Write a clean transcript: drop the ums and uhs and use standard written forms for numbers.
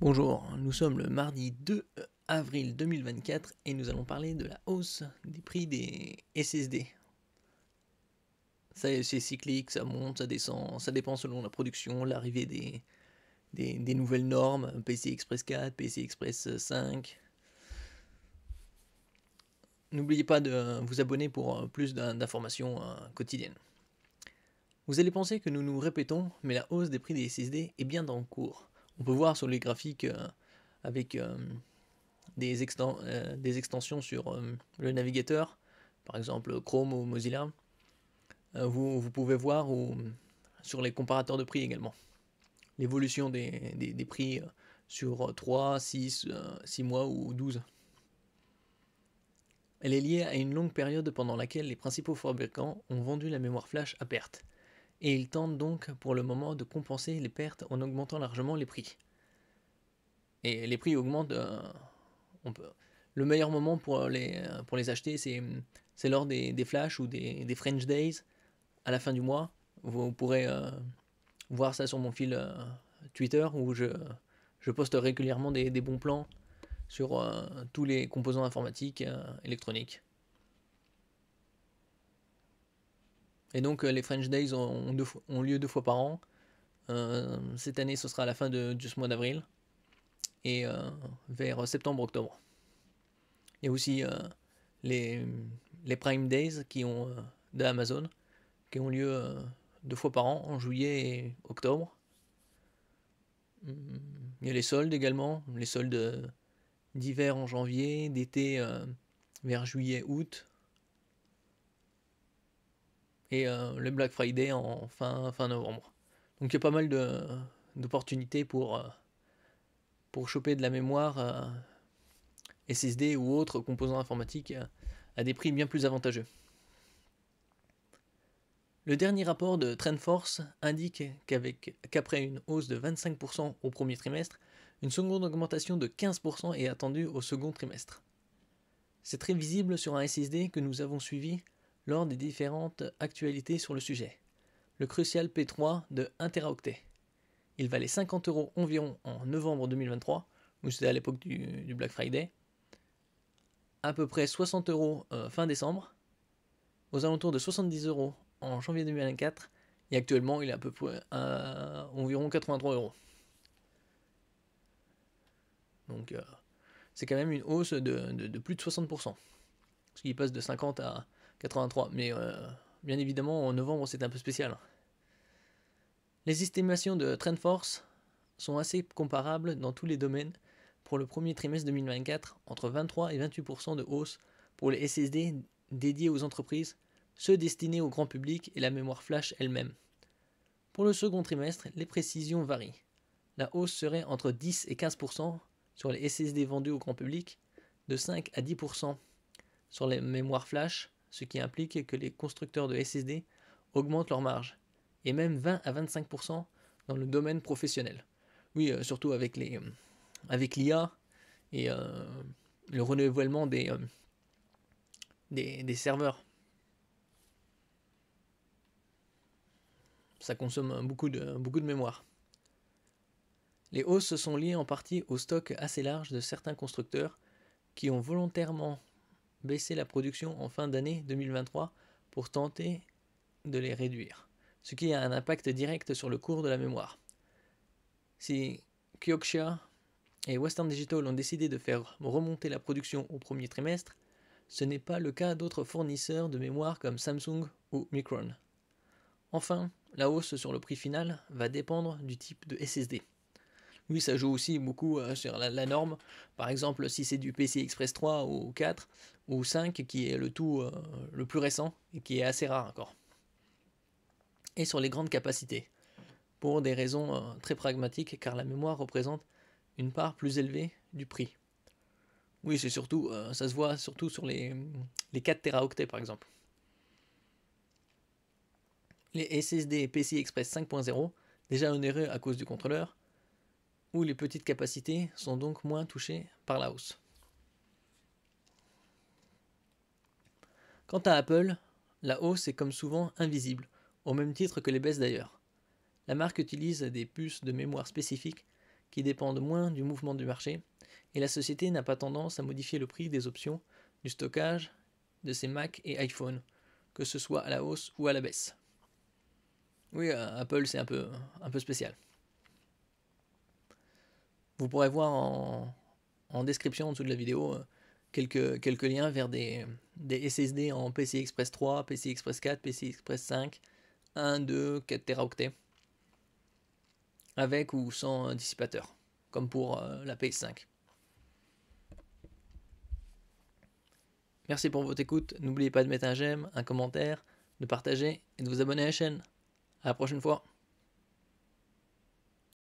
Bonjour, nous sommes le mardi 2 avril 2024 et nous allons parler de la hausse des prix des SSD. C'est cyclique, ça monte, ça descend, ça dépend selon la production, l'arrivée des nouvelles normes, PCI Express 4, PCI Express 5. N'oubliez pas de vous abonner pour plus d'informations quotidiennes. Vous allez penser que nous nous répétons, mais la hausse des prix des SSD est bien en cours. On peut voir sur les graphiques avec des extensions sur le navigateur, par exemple Chrome ou Mozilla. Vous pouvez voir sur les comparateurs de prix également l'évolution des prix sur 3, 6 mois ou 12. Elle est liée à une longue période pendant laquelle les principaux fabricants ont vendu la mémoire flash à perte, et ils tentent donc pour le moment de compenser les pertes en augmentant largement les prix. Et les prix augmentent, le meilleur moment pour les acheter, c'est lors des flash ou des French Days à la fin du mois. Vous pourrez voir ça sur mon fil Twitter où je poste régulièrement des bons plans sur tous les composants informatiques électroniques. Et donc les French Days ont lieu 2 fois par an. Cette année, ce sera à la fin de ce mois d'avril et vers septembre-octobre. Il y a aussi les, les Prime Days de Amazon qui ont lieu 2 fois par an, en juillet et octobre. Il y a les soldes également, les soldes d'hiver en janvier, d'été vers juillet-août, et le Black Friday en fin novembre. Donc il y a pas mal d'opportunités pour choper de la mémoire SSD ou autres composants informatiques à des prix bien plus avantageux. Le dernier rapport de TrendForce indique qu'après une hausse de 25% au premier trimestre, une seconde augmentation de 15% est attendue au second trimestre. C'est très visible sur un SSD que nous avons suivi lors des différentes actualités sur le sujet. Le Crucial P3 de 1 Teraoctet. Il valait 50€ environ en novembre 2023, où c'était à l'époque du Black Friday, à peu près 60€ fin décembre, aux alentours de 70€ en janvier 2024, et actuellement il est à peu près à environ 83€. Donc c'est quand même une hausse de plus de 60%, ce qui passe de 50 à 83. Mais bien évidemment en novembre c'est un peu spécial. Les estimations de TrendForce sont assez comparables dans tous les domaines pour le premier trimestre 2024, entre 23 et 28% de hausse pour les SSD dédiés aux entreprises, ceux destinés au grand public et la mémoire flash elle-même. Pour le second trimestre, les précisions varient. La hausse serait entre 10 et 15% sur les SSD vendus au grand public, de 5 à 10% sur les mémoires flash, ce qui implique que les constructeurs de SSD augmentent leur marge, et même 20 à 25% dans le domaine professionnel. Oui, surtout avec l'IA et le renouvellement des serveurs. Ça consomme beaucoup de mémoire. Les hausses sont liées en partie au stock assez large de certains constructeurs qui ont volontairement baissé la production en fin d'année 2023 pour tenter de les réduire, ce qui a un impact direct sur le cours de la mémoire. Si Kioxia et Western Digital ont décidé de faire remonter la production au premier trimestre, ce n'est pas le cas d'autres fournisseurs de mémoire comme Samsung ou Micron. Enfin, la hausse sur le prix final va dépendre du type de SSD. Oui, ça joue aussi beaucoup sur la norme. Par exemple, si c'est du PCI Express 3 ou 4 ou 5, qui est le tout le plus récent et qui est assez rare encore. Et sur les grandes capacités, pour des raisons très pragmatiques, car la mémoire représente une part plus élevée du prix. Oui, c'est surtout, ça se voit surtout sur les 4 Teraoctets par exemple. Les SSD PCI Express 5.0, déjà onéreux à cause du contrôleur, où les petites capacités sont donc moins touchées par la hausse. Quant à Apple, la hausse est comme souvent invisible, au même titre que les baisses d'ailleurs. La marque utilise des puces de mémoire spécifiques qui dépendent moins du mouvement du marché, et la société n'a pas tendance à modifier le prix des options du stockage de ses Mac et iPhone, que ce soit à la hausse ou à la baisse. Oui, Apple, c'est un peu spécial. Vous pourrez voir en description en dessous de la vidéo quelques liens vers des SSD en PCI Express 3, PCI Express 4, PCI Express 5, 1, 2, 4 Teraoctets, avec ou sans dissipateur, comme pour la PS5. Merci pour votre écoute. N'oubliez pas de mettre un j'aime, un commentaire, de partager et de vous abonner à la chaîne. À la prochaine fois.